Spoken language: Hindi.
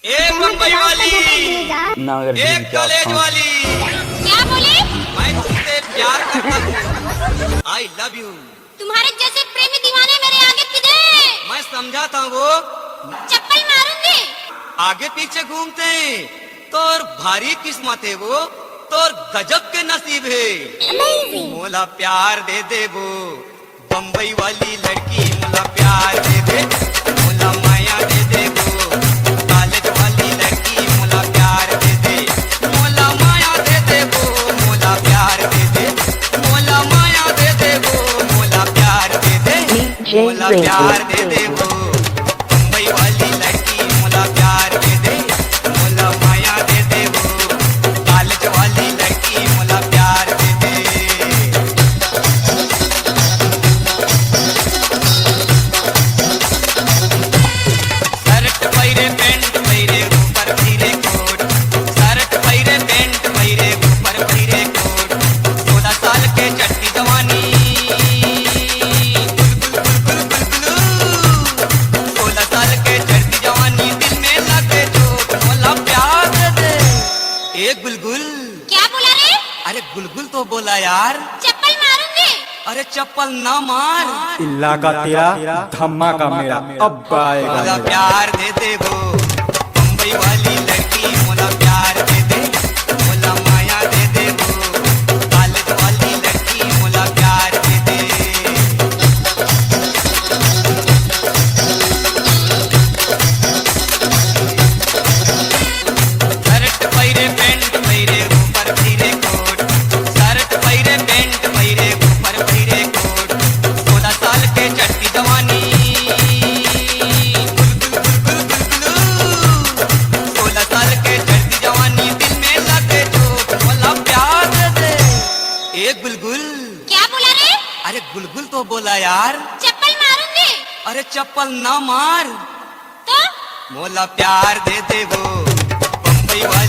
एक मुंबई वाली, एक कॉलेज वाली, क्या बोले? मैं तुमसे प्यार करता हूँ, आई लव यू। तुम्हारे जैसे प्रेमी दीवाने मेरे आगे किधर? मैं समझाता हूँ वो चप्पल मारूंगी। आगे पीछे घूमते हैं, तोर भारी किस्मत है वो, तोर गजब के नसीब है। मोला प्यार दे दे वो बम्बई वाली लड़की, मोला प्यार दे दे, मोला माया दे दे वो कॉलेज वाली लड़की, मोला प्यार दे दे, मोला माया दे दे वो, मोला प्यार दे दे, मोला माया दे दे वो, मोला प्यार दे दे, मोला प्यार दे दे वो बम्बई वाली लड़की, मोला प्यार दे दे, मोला माया दे दे वो कॉलेज वाली लड़की, मोला प्यार दे दे। शर्ट पहिरे पैंट पहिरे ऊपर पहिरे कोट, शर्ट पहिरे पैंट पहिरे ऊपर पहिरे कोट, 14 साल के चट्टी जवानी, गुलगुल 16 साल के चट्टी जवानी, दिल में लगे चोट, मोला प्यार दे दे। एक बुलबुल, क्या बोला रे? अरे बुलबुल तो बोला यार, चप्पल मारूंगी। अरे चप्पल ना मार, इल्ला का तेरा धमाका मेरा अब आएगा मोला मेरा। प्यार दे दे वो बम्बई वाली लड़की, मोला प्यार दे दे, मोला माया दे दे वो कॉलेज वाली लड़की, मोला प्यार दे दे। शर्ट पहिरे पैंट पहिरे ऊपर पहिरे कोट, शर्ट पहिरे पैंट पहिरे ऊपर पहिरे कोट, 14 साल के चट्टी जवानी, गुलगुल 16 साल के चट्टी जवानी, दिल में लगे चोट, मोला प्यार दे दे। एक बुलबुल, क्या बोला रे? अरे बुलबुल तो बोला यार, चप्पल मारूंगी। अरे चप्पल ना मार, तो मोला प्यार दे दे वो बम्बई वाली